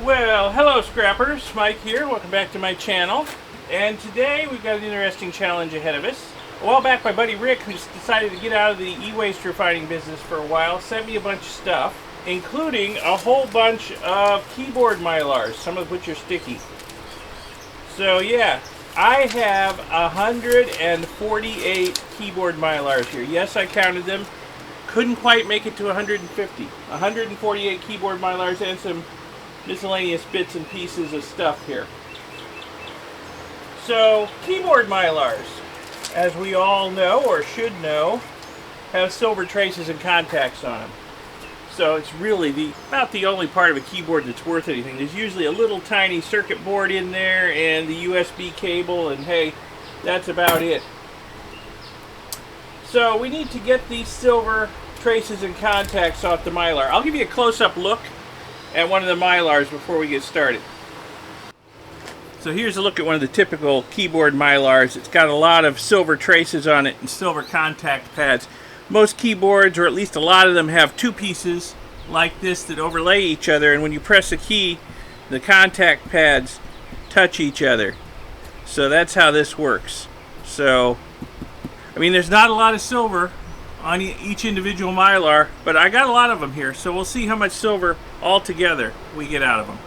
Well, hello scrappers, Mike here, welcome back to my channel. And today we've got an interesting challenge ahead of us. A while back my buddy Rick, who's decided to get out of the e-waste refining business for a while, sent me a bunch of stuff, including a whole bunch of keyboard Mylars, some of which are sticky. So yeah, I have 148 keyboard Mylars here. Yes, I counted them. Couldn't quite make it to 150. 148 keyboard Mylars and some miscellaneous bits and pieces of stuff here. So, keyboard Mylars, as we all know or should know, have silver traces and contacts on them. So it's really about the only part of a keyboard that's worth anything. There's usually a little tiny circuit board in there and the USB cable, and hey, that's about it. So we need to get these silver traces and contacts off the Mylar. I'll give you a close-up look at one of the Mylars before we get started. So here's a look at one of the typical keyboard Mylars. It's got a lot of silver traces on it and silver contact pads. Most keyboards, or at least a lot of them, have two pieces like this that overlay each other, and when you press a key, the contact pads touch each other. So that's how this works. So, I mean, there's not a lot of silver on each individual Mylar, but I got a lot of them here, so we'll see how much silver altogether we get out of them.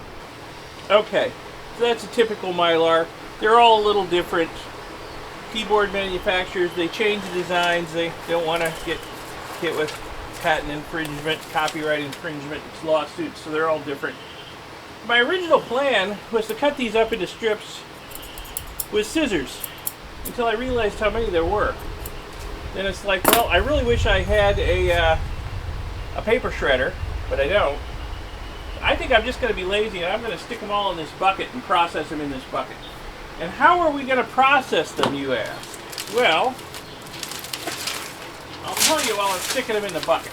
Okay, so that's a typical Mylar. They're all a little different. Keyboard manufacturers, they change the designs. They don't want to get hit with patent infringement, copyright infringement, lawsuits, so they're all different. My original plan was to cut these up into strips with scissors until I realized how many there were. Then it's like, well, I really wish I had a paper shredder, but I don't. I think I'm just going to be lazy and I'm going to stick them all in this bucket and process them in this bucket. And how are we going to process them, you ask? Well, I'll tell you while I'm sticking them in the bucket.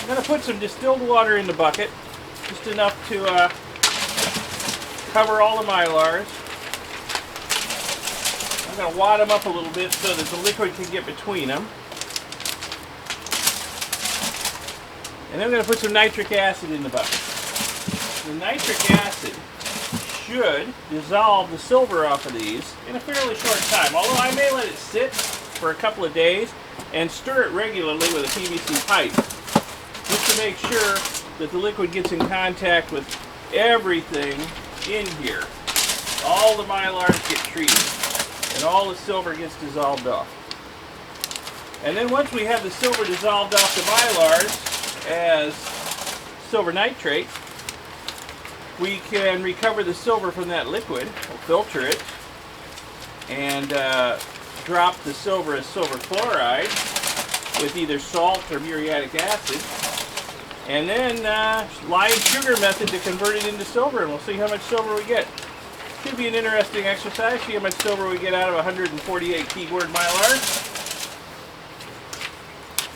I'm going to put some distilled water in the bucket, just enough to cover all the Mylars. I'm going to wad them up a little bit so that the liquid can get between them. And then I'm going to put some nitric acid in the bucket. The nitric acid should dissolve the silver off of these in a fairly short time, although I may let it sit for a couple of days and stir it regularly with a PVC pipe just to make sure that the liquid gets in contact with everything in here. All the Mylars get treated and all the silver gets dissolved off. And then once we have the silver dissolved off the Mylars as silver nitrate, we can recover the silver from that liquid, we'll filter it, and drop the silver as silver chloride with either salt or muriatic acid, and then lime sugar method to convert it into silver, and we'll see how much silver we get. Should be an interesting exercise, see how much silver we get out of 148 keyboard Mylars.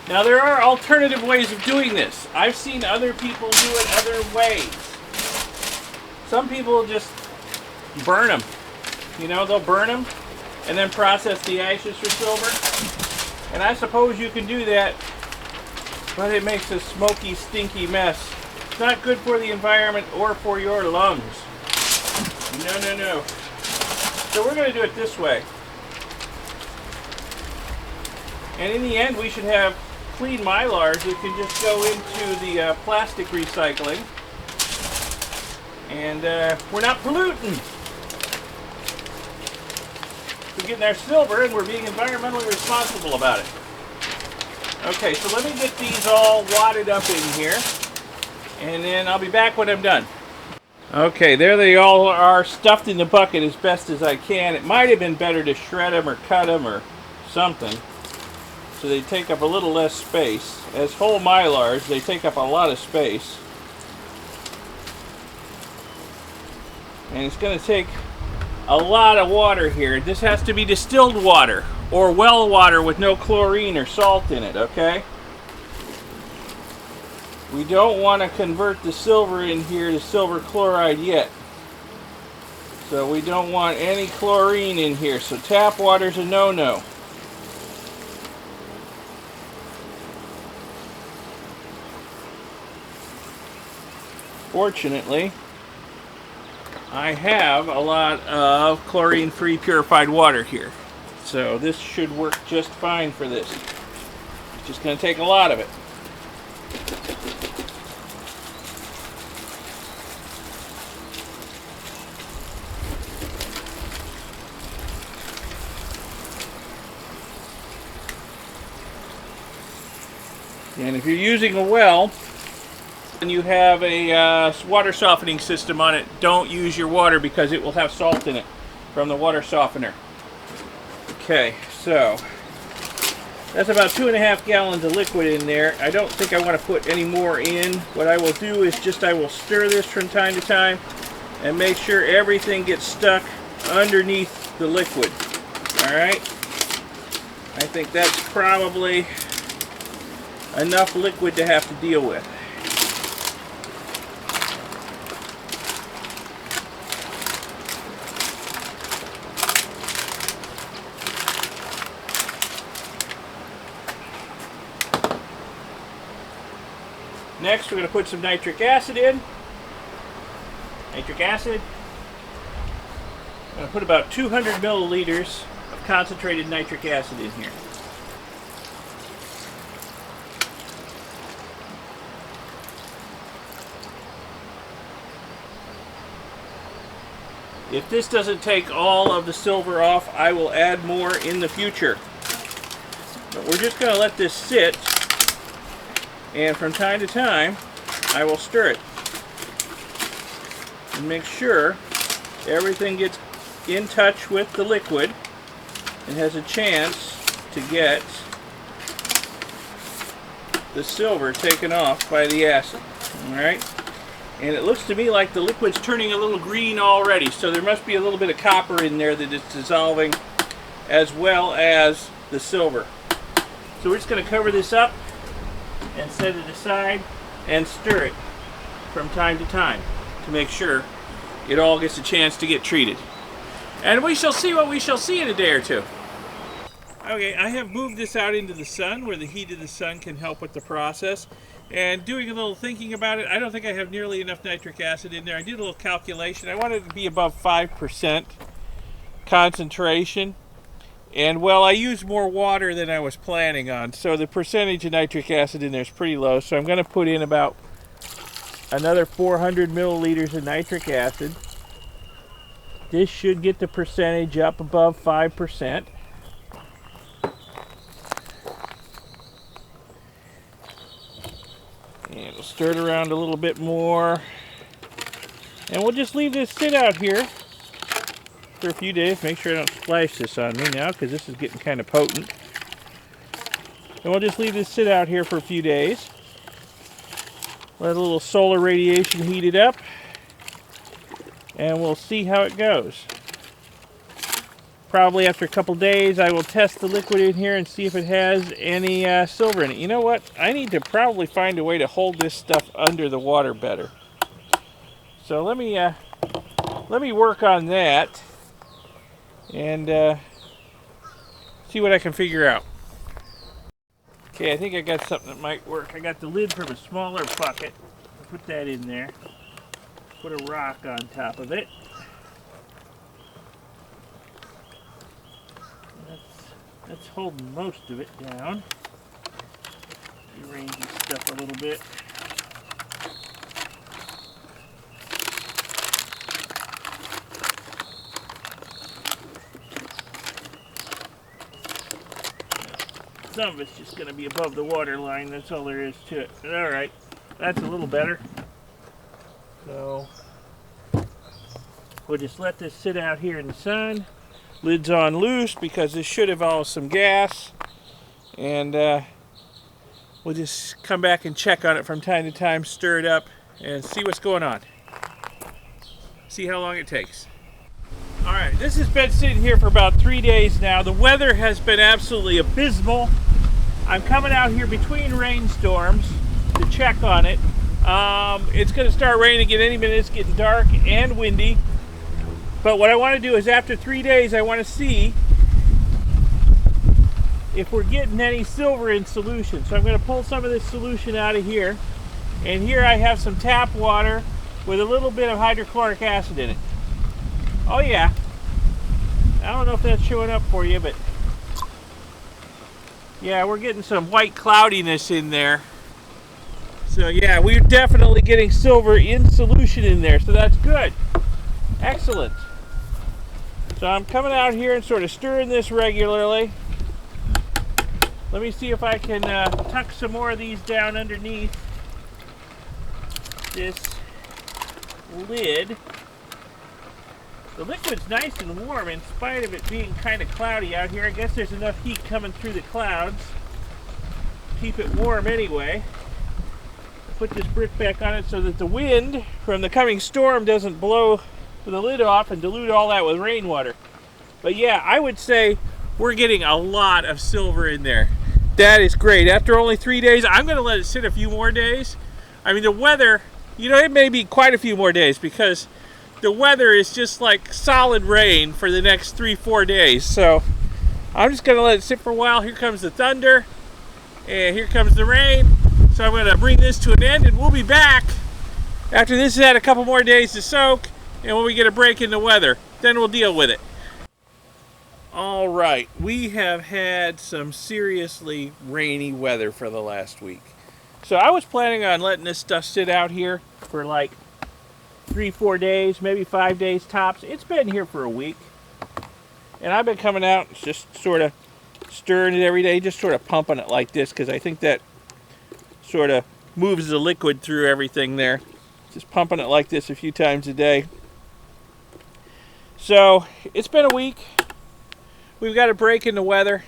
Now there are alternative ways of doing this. I've seen other people do it other ways. Some people just burn them. You know, they'll burn them and then process the ashes for silver. And I suppose you can do that, but it makes a smoky, stinky mess. It's not good for the environment or for your lungs. No, no, no. So we're going to do it this way. And in the end, we should have clean Mylars that can just go into the plastic recycling. And we're not polluting. We're getting our silver and we're being environmentally responsible about it. Okay, so let me get these all wadded up in here, and then I'll be back when I'm done. Okay, there they all are, stuffed in the bucket as best as I can. It might have been better to shred them or cut them or something, so they take up a little less space. As whole Mylars, they take up a lot of space. And it's going to take a lot of water here. This has to be distilled water or well water with no chlorine or salt in it, okay? We don't want to convert the silver in here to silver chloride yet. So we don't want any chlorine in here. So tap water's a no-no. Fortunately, I have a lot of chlorine-free purified water here. So this should work just fine for this. It's just going to take a lot of it. And if you're using a well and you have a water softening system on it, don't use your water because it will have salt in it from the water softener. Okay, so that's about 2.5 gallons of liquid in there. I don't think I want to put any more in. What I will do is I will stir this from time to time and make sure everything gets stuck underneath the liquid. Alright? I think that's probably enough liquid to have to deal with. Next, we're going to put some nitric acid in. Nitric acid. I'm going to put about 200 milliliters of concentrated nitric acid in here. If this doesn't take all of the silver off, I will add more in the future. But we're just going to let this sit, and from time to time, I will stir it and make sure everything gets in touch with the liquid and has a chance to get the silver taken off by the acid. Alright? And it looks to me like the liquid's turning a little green already, so there must be a little bit of copper in there that is dissolving as well as the silver. So we're just going to cover this up and set it aside and stir it from time to time to make sure it all gets a chance to get treated. And we shall see what we shall see in a day or two. Okay, I have moved this out into the sun where the heat of the sun can help with the process. And doing a little thinking about it, I don't think I have nearly enough nitric acid in there. I did a little calculation. I wanted it to be above 5% concentration. And well, I used more water than I was planning on. So the percentage of nitric acid in there is pretty low. So I'm going to put in about another 400 milliliters of nitric acid. This should get the percentage up above 5%. And we'll stir it around a little bit more. And we'll just leave this sit out here for a few days. Make sure I don't splash this on me now because this is getting kind of potent. And we'll just leave this sit out here for a few days. Let a little solar radiation heat it up. And we'll see how it goes. Probably after a couple days, I will test the liquid in here and see if it has any silver in it. You know what? I need to probably find a way to hold this stuff under the water better. So let me work on that and see what I can figure out. Okay, I think I got something that might work. I got the lid from a smaller bucket. I'll put that in there. Put a rock on top of it. That's holding most of it down. Rearrange this stuff a little bit. Some of it's just going to be above the water line. That's all there is to it. All right, that's a little better. So we'll just let this sit out here in the sun. Lid's on loose because this should involve some gas, and we'll just come back and check on it from time to time, stir it up, and see what's going on. See how long it takes. Alright, this has been sitting here for about 3 days now. The weather has been absolutely abysmal. I'm coming out here between rainstorms to check on it. It's going to start raining again any minute. It's getting dark and windy. But what I want to do is after 3 days, I want to see if we're getting any silver in solution. So I'm going to pull some of this solution out of here. And here I have some tap water with a little bit of hydrochloric acid in it. Oh yeah. I don't know if that's showing up for you, but yeah, we're getting some white cloudiness in there. So yeah, we're definitely getting silver in solution in there, so that's good. Excellent. So I'm coming out here and sort of stirring this regularly. Let me see if I can tuck some more of these down underneath this lid. The liquid's nice and warm in spite of it being kind of cloudy out here. I guess there's enough heat coming through the clouds to keep it warm anyway. Put this brick back on it so that the wind from the coming storm doesn't blow the lid off and dilute all that with rainwater. But yeah, I would say we're getting a lot of silver in there. That is great. After only 3 days, I'm going to let it sit a few more days. I mean, the weather, you know, it may be quite a few more days because the weather is just like solid rain for the next 3-4 days. So I'm just going to let it sit for a while. Here comes the thunder and here comes the rain. So I'm going to bring this to an end and we'll be back after this has had a couple more days to soak and when we get a break in the weather. Then we'll deal with it. All right, we have had some seriously rainy weather for the last week. So I was planning on letting this stuff sit out here for like 3-4 days, maybe 5 days tops. It's been here for a week. And I've been coming out just sort of stirring it every day, just sort of pumping it like this because I think that sort of moves the liquid through everything there. Just pumping it like this a few times a day. So it's been a week. We've got a break in the weather.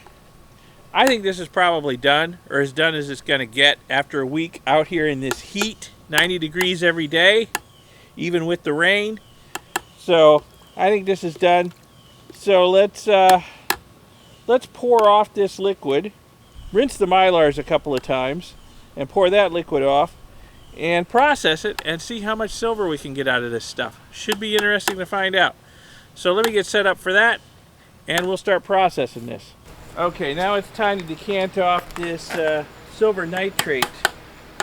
I think this is probably done, or as done as it's going to get after a week out here in this heat, 90 degrees every day, even with the rain. So I think this is done. So let's pour off this liquid, rinse the Mylars a couple of times, and pour that liquid off, and process it, and see how much silver we can get out of this stuff. Should be interesting to find out. So let me get set up for that, and we'll start processing this. Okay, now it's time to decant off this silver nitrate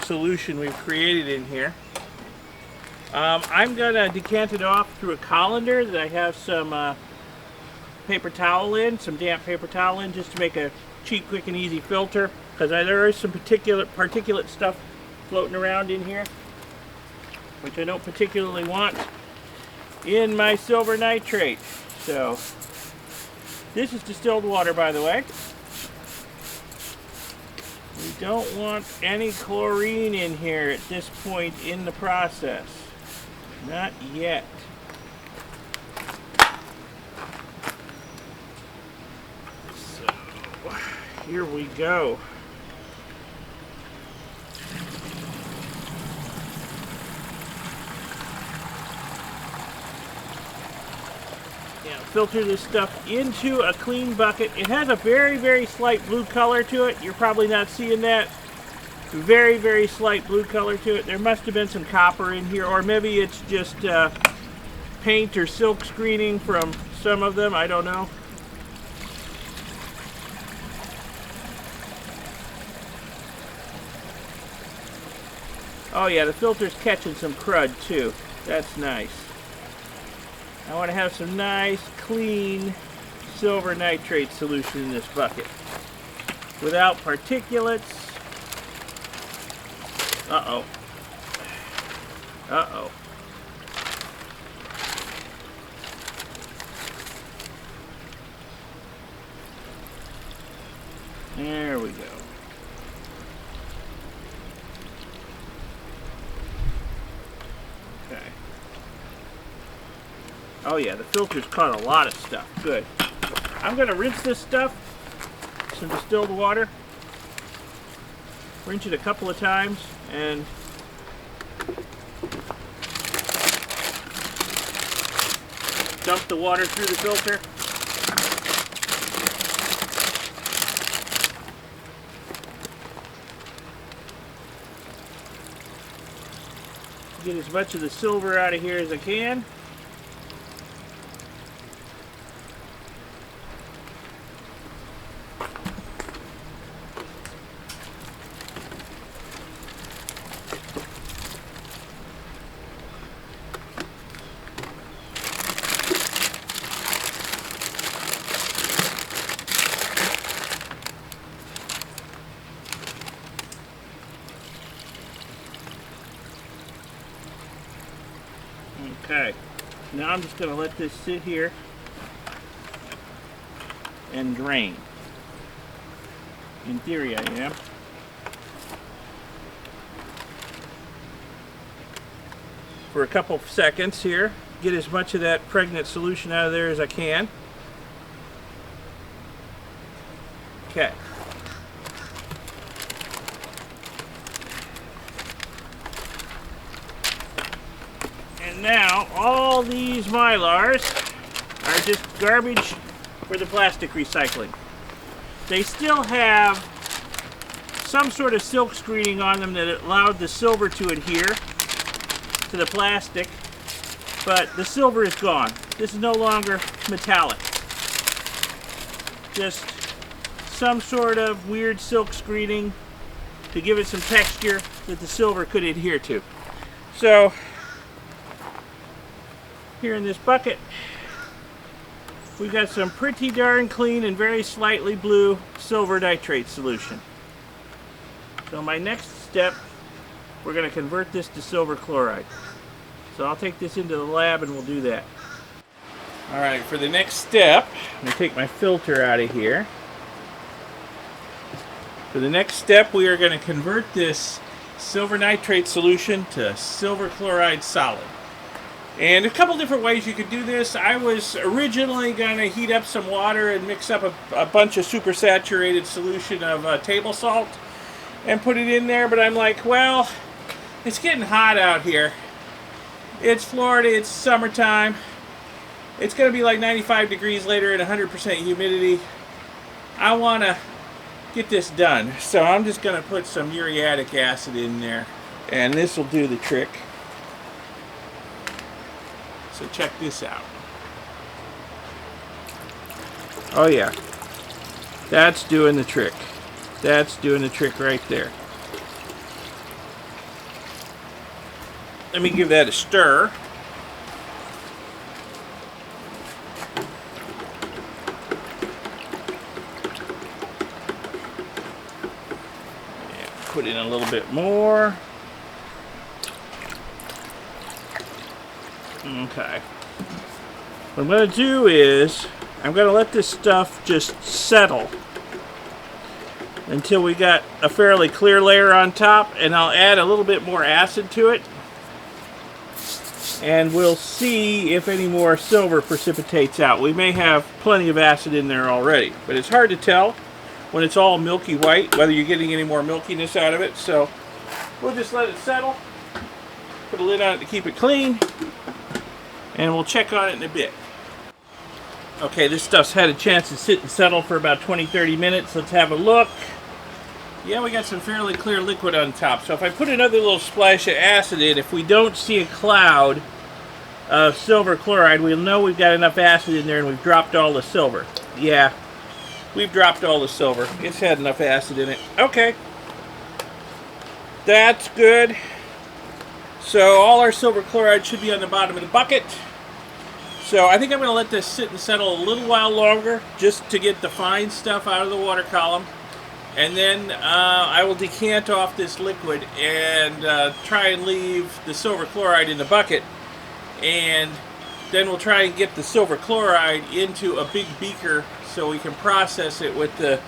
solution we've created in here. I'm going to decant it off through a colander that I have some paper towel in, some damp paper towel in, just to make a cheap, quick, and easy filter, because there is some particulate stuff floating around in here, which I don't particularly want in my silver nitrate. So this is distilled water, by the way. We don't want any chlorine in here at this point in the process. Not yet. So, here we go. Filter this stuff into a clean bucket. It has a very, very slight blue color to it. You're probably not seeing that. Very, very slight blue color to it. There must have been some copper in here, or maybe it's just paint or silk screening from some of them. I don't know. Oh yeah, the filter's catching some crud too. That's nice. I want to have some nice, clean silver nitrate solution in this bucket without particulates. Uh-oh. Uh-oh. There we go. Okay. Oh yeah, the filter's caught a lot of stuff. Good. I'm going to rinse this stuff, some distilled water. Rinse it a couple of times and dump the water through the filter. Get as much of the silver out of here as I can. Okay, now I'm just going to let this sit here and drain. In theory I am. For a couple of seconds here, get as much of that pregnant solution out of there as I can. Okay. And now all these Mylars are just garbage for the plastic recycling. They still have some sort of silk screening on them that allowed the silver to adhere to the plastic, but the silver is gone. This is no longer metallic. Just some sort of weird silk screening to give it some texture that the silver could adhere to. So here in this bucket, we've got some pretty darn clean and very slightly blue silver nitrate solution. So my next step, we're going to convert this to silver chloride. So I'll take this into the lab and we'll do that. Alright, for the next step, I'm going to take my filter out of here. For the next step, we are going to convert this silver nitrate solution to silver chloride solid. And a couple different ways you could do this. I was originally going to heat up some water and mix up a bunch of supersaturated solution of table salt and put it in there, but I'm like, well, it's getting hot out here. It's Florida, it's summertime. It's going to be like 95 degrees later and 100% humidity. I want to get this done, so I'm just going to put some muriatic acid in there, and this will do the trick. So check this out. Oh yeah, that's doing the trick. That's doing the trick right there. Let me give that a stir. Yeah, put in a little bit more. Okay. What I'm going to do is, I'm going to let this stuff just settle until we got a fairly clear layer on top, and I'll add a little bit more acid to it. And we'll see if any more silver precipitates out. We may have plenty of acid in there already, but it's hard to tell when it's all milky white whether you're getting any more milkiness out of it. So we'll just let it settle, put a lid on it to keep it clean, and we'll check on it in a bit. Okay, this stuff's had a chance to sit and settle for about 20-30 minutes. Let's have a look. Yeah, we got some fairly clear liquid on top. So if I put another little splash of acid in, if we don't see a cloud of silver chloride, we'll know we've got enough acid in there and we've dropped all the silver. Yeah, we've dropped all the silver. It's had enough acid in it. Okay. That's good. So all our silver chloride should be on the bottom of the bucket. So I think I'm going to let this sit and settle a little while longer just to get the fine stuff out of the water column. And then I will decant off this liquid and try and leave the silver chloride in the bucket. And then we'll try and get the silver chloride into a big beaker so we can process it with the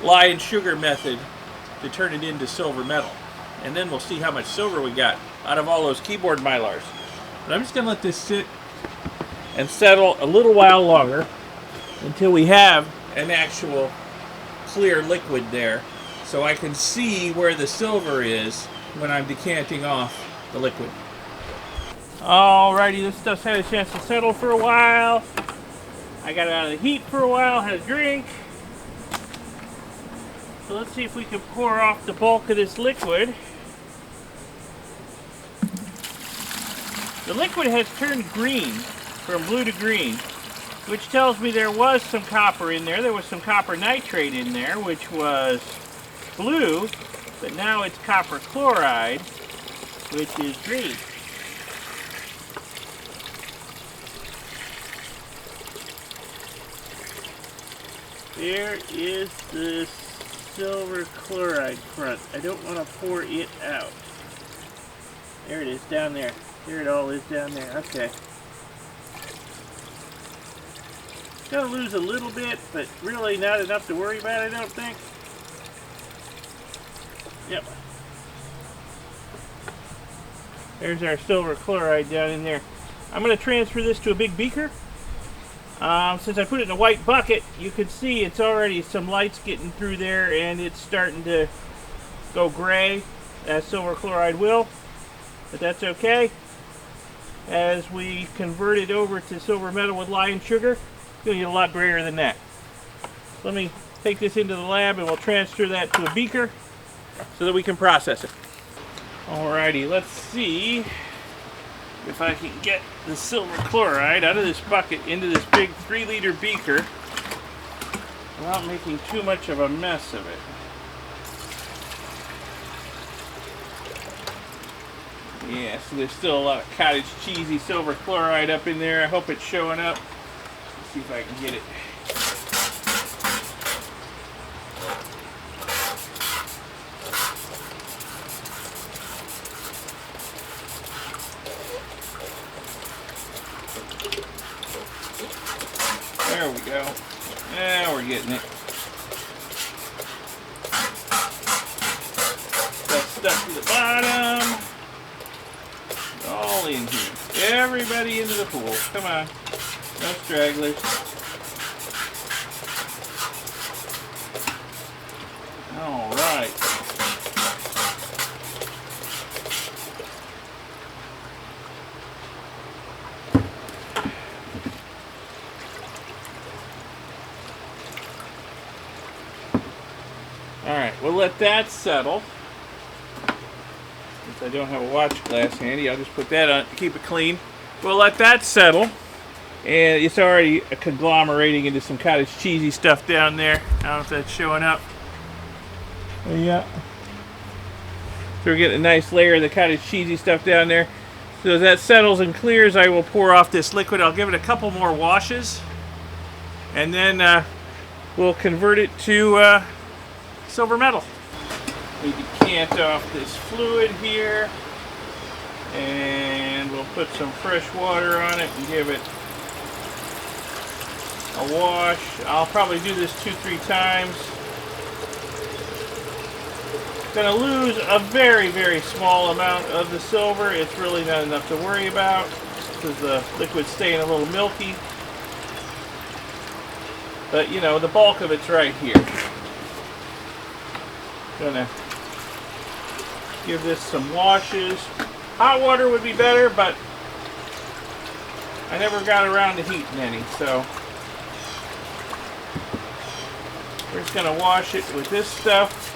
lye and sugar method to turn it into silver metal. And then we'll see how much silver we got out of all those keyboard Mylars. But I'm just going to let this sit and settle a little while longer until we have an actual clear liquid there, so I can see where the silver is when I'm decanting off the liquid. Alrighty, this stuff's had a chance to settle for a while. I got it out of the heat for a while, had a drink. So let's see if we can pour off the bulk of this liquid. The liquid has turned green, from blue to green, which tells me there was some copper in there. There was some copper nitrate in there, which was blue, but now it's copper chloride, which is green. There is the silver chloride front. I don't want to pour it out. There it is, down there. Here it all is down there. Okay. Gonna lose a little bit, but really not enough to worry about, I don't think. Yep. There's our silver chloride down in there. I'm going to transfer this to a big beaker. Since I put it in a white bucket, you can see it's already some lights getting through there and it's starting to go gray, as silver chloride will, but that's okay. As we convert it over to silver metal with lye and sugar, it's going to get a lot grayer than that. Let me take this into the lab and we'll transfer that to a beaker so that we can process it. Alrighty, let's see if I can get the silver chloride out of this bucket into this big 3-liter beaker without making too much of a mess of it. Yeah, so there's still a lot of cottage cheesy silver chloride up in there. I hope it's showing up. Let's see if I can get it. There we go. Now we're getting it. That's stuck to the bottom. All in here. Everybody into the pool. Come on. No stragglers. All right. Alright, we'll let that settle. Since I don't have a watch glass handy, I'll just put that on to keep it clean. We'll let that settle. And it's already conglomerating into some cottage cheesy stuff down there. I don't know if that's showing up. Yeah. So we're getting a nice layer of the cottage cheesy stuff down there. So as that settles and clears, I will pour off this liquid. I'll give it a couple more washes. And then we'll convert it to silver metal. We decant off this fluid here, and we'll put some fresh water on it and give it a wash. I'll probably do this 2-3 times. Gonna lose a very, very small amount of the silver. It's really not enough to worry about because the liquid's staying a little milky. But you know, the bulk of it's right here. Gonna give this some washes. Hot water would be better, but I never got around to heating any, so we're just gonna wash it with this stuff.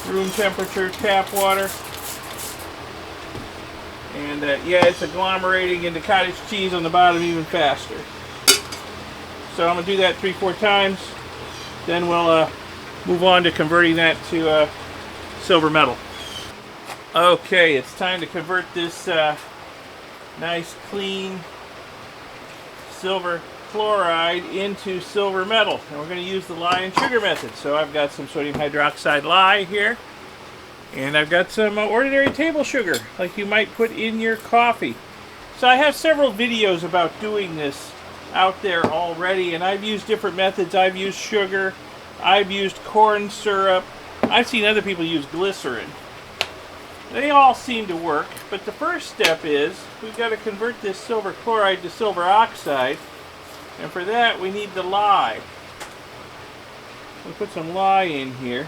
Room temperature tap water. And yeah, it's agglomerating into cottage cheese on the bottom even faster. So I'm gonna do that 3-4 times. Then we'll move on to converting that to silver metal. Okay, it's time to convert this nice clean silver chloride into silver metal. And we're going to use the lye and sugar method. So I've got some sodium hydroxide lye here. And I've got some ordinary table sugar, like you might put in your coffee. So I have several videos about doing this out there already. And I've used different methods. I've used sugar. I've used corn syrup. I've seen other people use glycerin. They all seem to work, but the first step is we've got to convert this silver chloride to silver oxide, and for that we need the lye. We'll put some lye in here,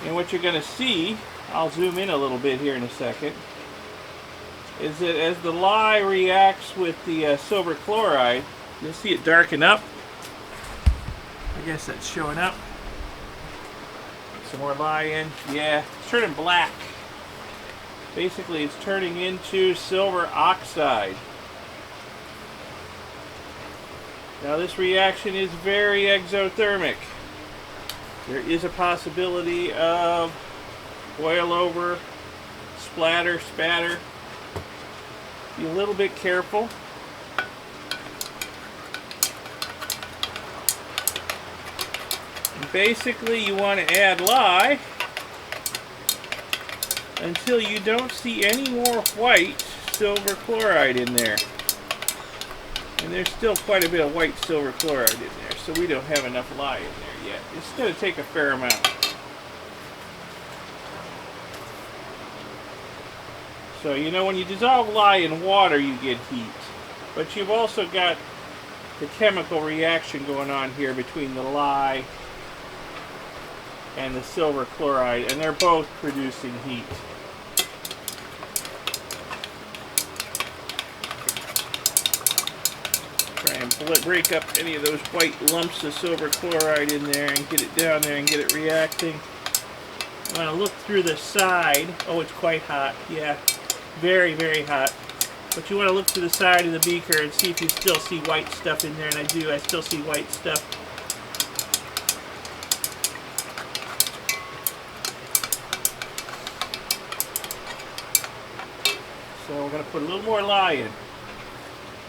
and what you're going to see, I'll zoom in a little bit here in a second, is that as the lye reacts with the silver chloride, you'll see it darken up. I guess that's showing up. Some more lye in. Yeah, it's turning black. Basically, it's turning into silver oxide. Now, this reaction is very exothermic. There is a possibility of boil over, splatter, spatter. Be a little bit careful. Basically, you want to add lye until you don't see any more white silver chloride in there. And there's still quite a bit of white silver chloride in there, so we don't have enough lye in there yet. It's going to take a fair amount. So, you know, when you dissolve lye in water, you get heat. But you've also got the chemical reaction going on here between the lye and the silver chloride, and they're both producing heat. Try and break up any of those white lumps of silver chloride in there and get it down there and get it reacting. I'm going to look through the side. Oh, it's quite hot. Yeah, very, very hot. But you want to look to the side of the beaker and see if you still see white stuff in there, and I do. I still see white stuff. So we're going to put a little more lye in.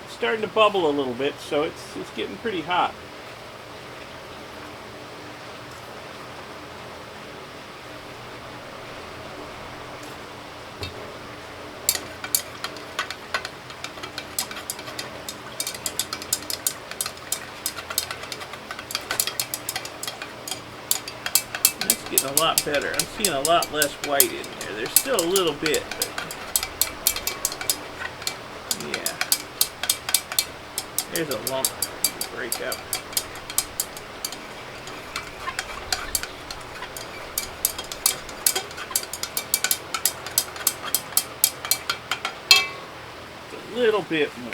It's starting to bubble a little bit, so it's getting pretty hot. Getting a lot better. I'm seeing a lot less white in there. There's still a little bit, but yeah. There's a lump to break up. A little bit more.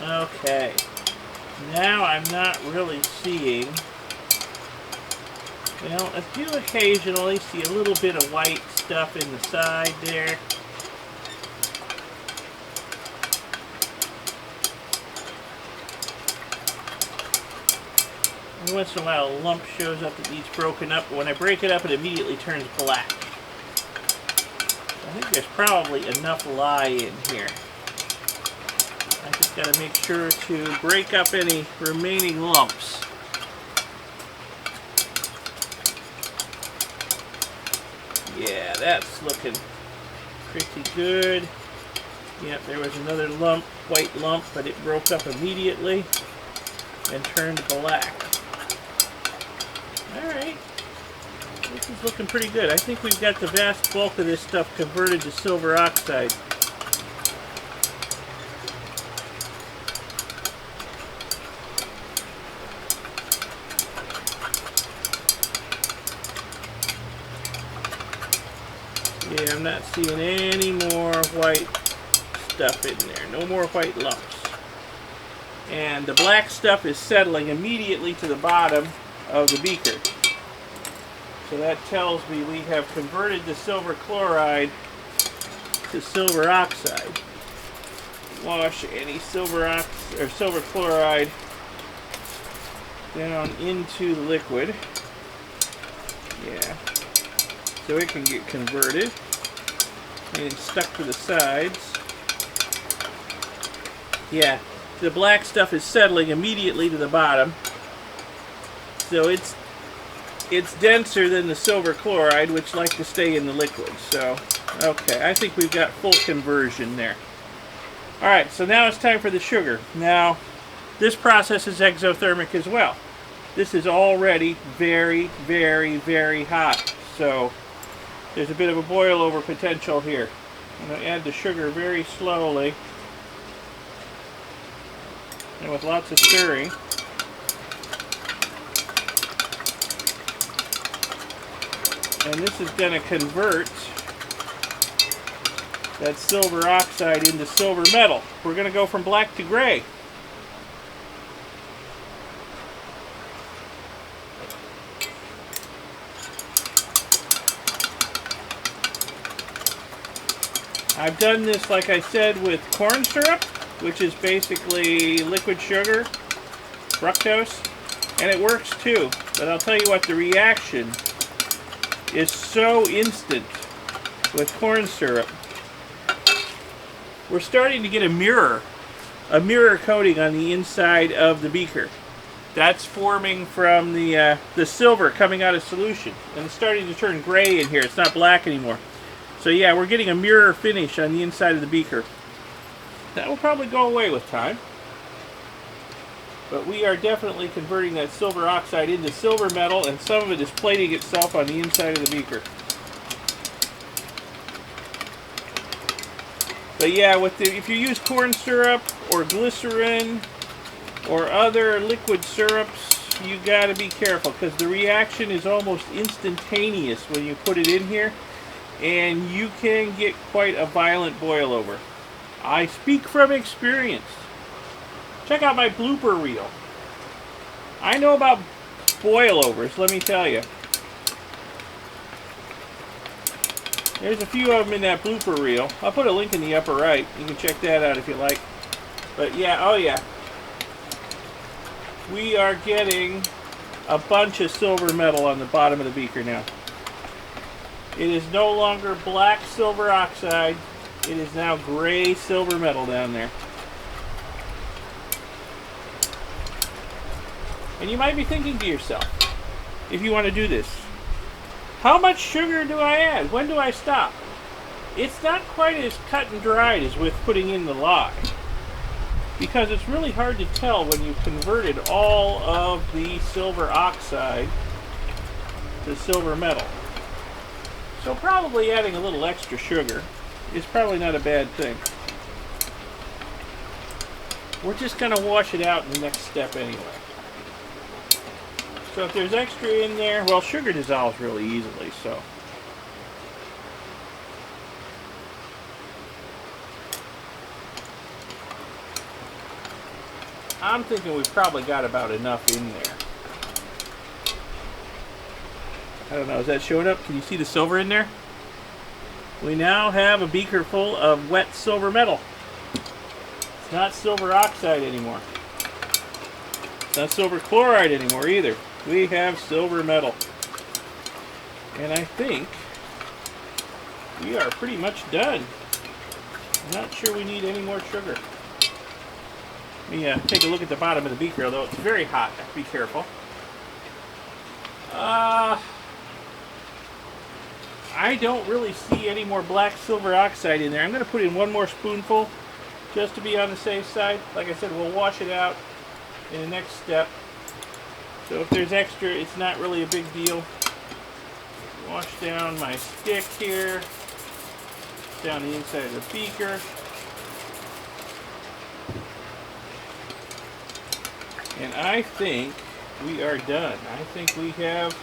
Okay, now I'm not really seeing, well, I do occasionally see a little bit of white stuff in the side there. And once in a while a lump shows up that needs broken up, but when I break it up it immediately turns black. I think there's probably enough lye in here. I just got to make sure to break up any remaining lumps. Yeah, that's looking pretty good. Yep, there was another lump, white lump, but it broke up immediately and turned black. Alright, this is looking pretty good. I think we've got the vast bulk of this stuff converted to silver oxide. Yeah, I'm not seeing any more white stuff in there. No more white lumps. And the black stuff is settling immediately to the bottom of the beaker. So that tells me we have converted the silver chloride to silver oxide. Wash any silver chloride down into the liquid. Yeah. So it can get converted and stuck to the sides. Yeah, the black stuff is settling immediately to the bottom. So it's denser than the silver chloride, which like to stay in the liquid. So, okay, I think we've got full conversion there. Alright, so now it's time for the sugar. Now, this process is exothermic as well. This is already very, very, very hot. So, there's a bit of a boil over potential here. I'm going to add the sugar very slowly and with lots of stirring. And this is going to convert that silver oxide into silver metal. We're going to go from black to gray. I've done this, like I said, with corn syrup, which is basically liquid sugar, fructose. And it works too. But I'll tell you what, the reaction is so instant with corn syrup. We're starting to get a mirror coating on the inside of the beaker. That's forming from the silver coming out of solution. And it's starting to turn gray in here. It's not black anymore. So yeah, we're getting a mirror finish on the inside of the beaker. That will probably go away with time. But we are definitely converting that silver oxide into silver metal, and some of it is plating itself on the inside of the beaker. But yeah, if you use corn syrup or glycerin or other liquid syrups, you got to be careful because the reaction is almost instantaneous when you put it in here, and you can get quite a violent boil over. I speak from experience. Check out my blooper reel. I know about boilovers, let me tell you. There's a few of them in that blooper reel. I'll put a link in the upper right. You can check that out if you like. But yeah, oh yeah. We are getting a bunch of silver metal on the bottom of the beaker now. It is no longer black silver oxide. It is now gray silver metal down there. And you might be thinking to yourself, if you want to do this, how much sugar do I add? When do I stop? It's not quite as cut and dried as with putting in the lye, because it's really hard to tell when you've converted all of the silver oxide to silver metal. So probably adding a little extra sugar is probably not a bad thing. We're just going to wash it out in the next step anyway. So if there's extra in there, well, sugar dissolves really easily, so. I'm thinking we've probably got about enough in there. I don't know, is that showing up? Can you see the silver in there? We now have a beaker full of wet silver metal. It's not silver oxide anymore. It's not silver chloride anymore either. We have silver metal. And I think we are pretty much done. I'm not sure we need any more sugar. Let me take a look at the bottom of the beaker, although it's very hot. Be careful. I don't really see any more black silver oxide in there. I'm going to put in one more spoonful just to be on the safe side. Like I said, we'll wash it out in the next step. So if there's extra, it's not really a big deal. Wash down my stick here, down the inside of the beaker. And I think we are done. I think we have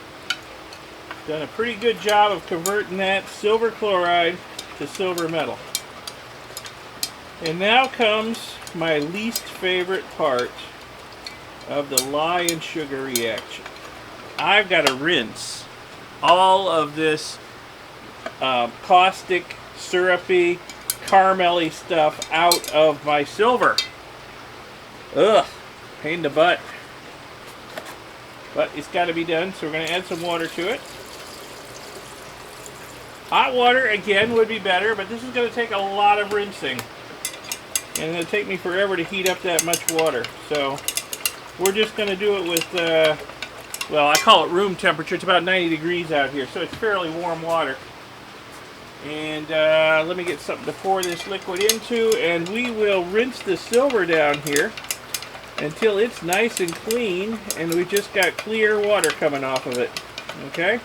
done a pretty good job of converting that silver chloride to silver metal. And now comes my least favorite part of the lye and sugar reaction. I've got to rinse all of this caustic, syrupy, caramelly stuff out of my silver. Ugh, pain in the butt. But it's got to be done, so we're going to add some water to it. Hot water, again, would be better, but this is going to take a lot of rinsing. And it's going to take me forever to heat up that much water. So we're just going to do it with, well, I call it room temperature. It's about 90 degrees out here, so it's fairly warm water. And let me get something to pour this liquid into, and we will rinse the silver down here until it's nice and clean, and we've just got clear water coming off of it. Okay?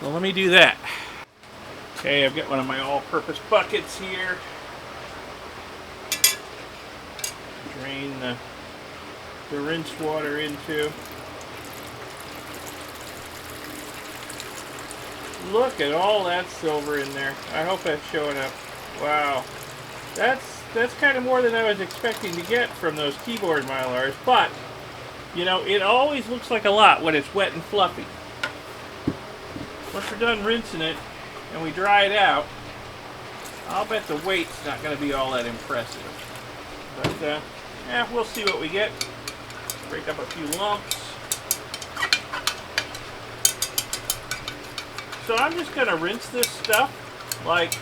Well, let me do that. Okay, I've got one of my all-purpose buckets here. Drain the rinsed water into. Look at all that silver in there. I hope that's showing up. Wow. That's kind of more than I was expecting to get from those keyboard Mylars, but, you know, it always looks like a lot when it's wet and fluffy. Once we're done rinsing it and we dry it out, I'll bet the weight's not going to be all that impressive. But, yeah, we'll see what we get. Break up a few lumps. So I'm just going to rinse this stuff like,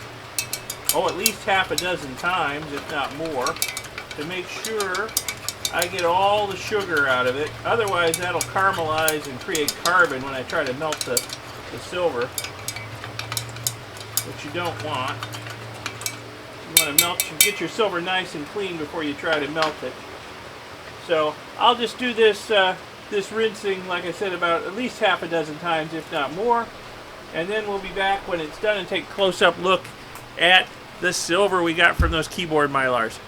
at least half a dozen times, if not more, to make sure I get all the sugar out of it. Otherwise, that'll caramelize and create carbon when I try to melt the silver, which you don't want. You want to get your silver nice and clean before you try to melt it. So I'll just do this this rinsing, like I said, about at least half a dozen times, if not more. And then we'll be back when it's done and take a close-up look at the silver we got from those keyboard Mylars.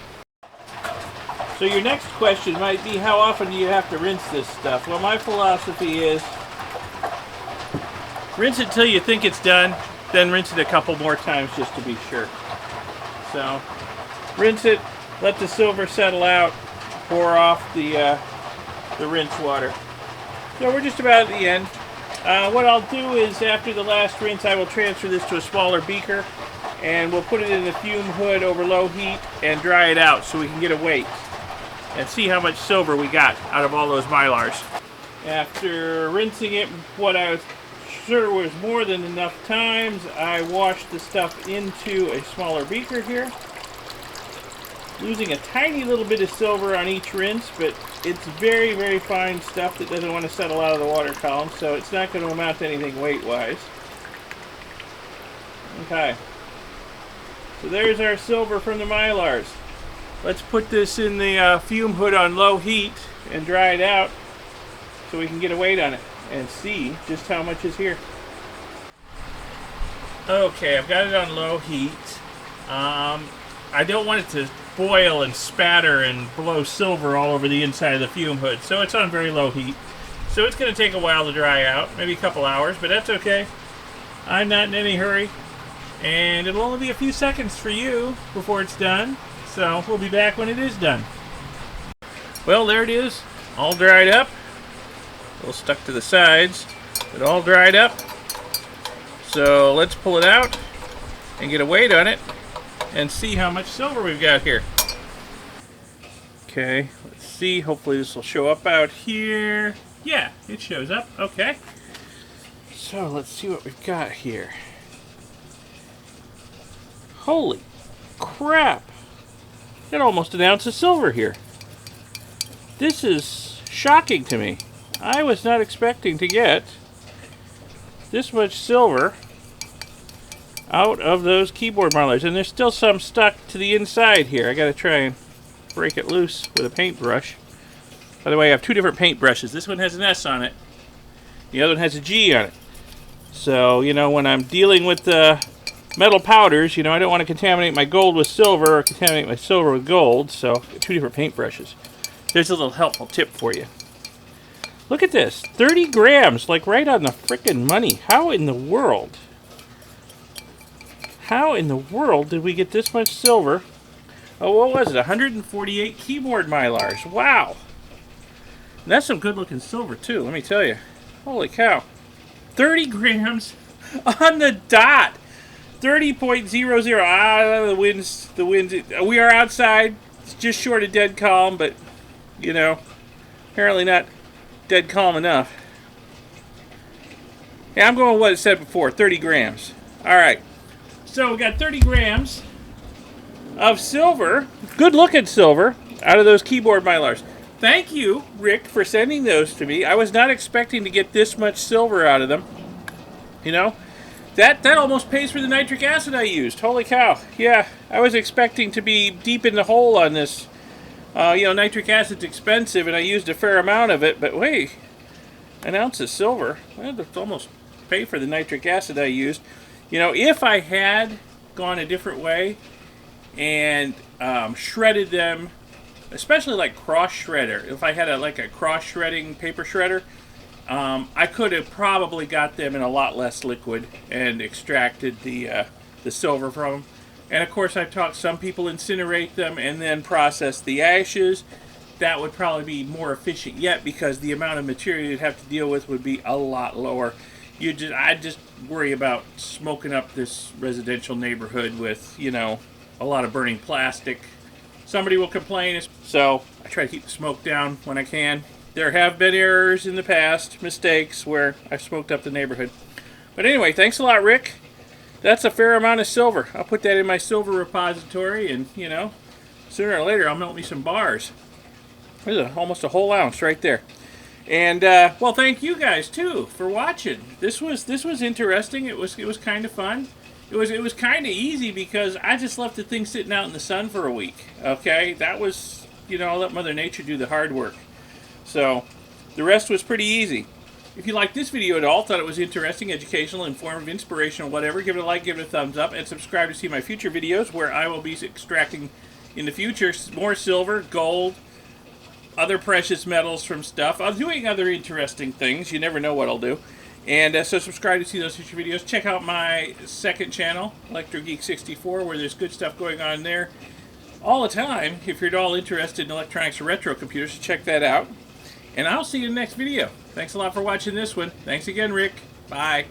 So your next question might be, how often do you have to rinse this stuff? Well, my philosophy is rinse it till you think it's done, then rinse it a couple more times just to be sure. So rinse it, let the silver settle out, pour off the rinse water. So we're just about at the end. What I'll do is, after the last rinse, I will transfer this to a smaller beaker, and we'll put it in the fume hood over low heat and dry it out so we can get a weight and see how much silver we got out of all those Mylars. After rinsing it, what I was sure was more than enough times, I washed the stuff into a smaller beaker here, losing a tiny little bit of silver on each rinse, but it's very, very fine stuff that doesn't want to settle out of the water column, so it's not going to amount to anything weight-wise. Okay. So there's our silver from the Mylars. Let's put this in the fume hood on low heat and dry it out so we can get a weight on it and see just how much is here. Okay, I've got it on low heat. I don't want it to boil and spatter and blow silver all over the inside of the fume hood, so it's on very low heat. So it's going to take a while to dry out, maybe a couple hours, but that's okay. I'm not in any hurry, and it'll only be a few seconds for you before it's done, so we'll be back when it is done. Well, there it is, all dried up. A little stuck to the sides, but all dried up. So let's pull it out and get a weight on it and see how much silver we've got here. Okay, let's see. Hopefully this will show up out here. Yeah, it shows up. Okay. So let's see what we've got here. Holy crap. Got almost an ounce of silver here. This is shocking to me. I was not expecting to get this much silver out of those keyboard Mylars, and there's still some stuck to the inside here. I gotta try and break it loose with a paintbrush. By the way, I have two different paintbrushes. This one has an S on it. The other one has a G on it. So, you know, when I'm dealing with the metal powders, you know, I don't want to contaminate my gold with silver or contaminate my silver with gold, so two different paintbrushes. There's a little helpful tip for you. Look at this, 30 grams, like right on the frickin' money. How in the world? How in the world did we get this much silver? Oh, what was it? 148 keyboard Mylars. Wow. And that's some good looking silver too, let me tell you. Holy cow. 30 grams on the dot. 30.00. Ah, the winds. We are outside. It's just short of dead calm, but, you know, apparently not dead calm enough. Yeah, I'm going with what it said before, 30 grams. All right. So we got 30 grams of silver, good looking silver, out of those keyboard Mylars. Thank you, Rick, for sending those to me. I was not expecting to get this much silver out of them. You know, that almost pays for the nitric acid I used. Holy cow. Yeah, I was expecting to be deep in the hole on this. You know, nitric acid's expensive, and I used a fair amount of it, but wait, an ounce of silver, well, that's almost pay for the nitric acid I used. You know, if I had gone a different way and shredded them, especially like cross shredder, if I had like a cross shredding paper shredder, I could have probably got them in a lot less liquid and extracted the silver from them. And of course, I've taught some people incinerate them and then process the ashes. That would probably be more efficient yet, because the amount of material you'd have to deal with would be a lot lower. I'd just worry about smoking up this residential neighborhood with, you know, a lot of burning plastic. Somebody will complain, so I try to keep the smoke down when I can. There have been errors in the past, mistakes, where I've smoked up the neighborhood. But anyway, thanks a lot, Rick. That's a fair amount of silver. I'll put that in my silver repository, and, you know, sooner or later I'll melt me some bars. There's almost a whole ounce right there. And well, thank you guys too for watching. This was interesting. It was kind of fun. It was kind of easy because I just left the thing sitting out in the sun for a week. Okay, that was, you know, I'll let Mother Nature do the hard work. So the rest was pretty easy. If you liked this video at all, thought it was interesting, educational, informative, inspirational, whatever, give it a like, give it a thumbs up, and subscribe to see my future videos where I will be extracting in the future more silver, gold, other precious metals from stuff. I'm doing other interesting things. You never know what I'll do. And so subscribe to see those future videos. Check out my second channel, ElectroGeek64, where there's good stuff going on there all the time. If you're at all interested in electronics or retro computers, so check that out. And I'll see you in the next video. Thanks a lot for watching this one. Thanks again, Rick. Bye.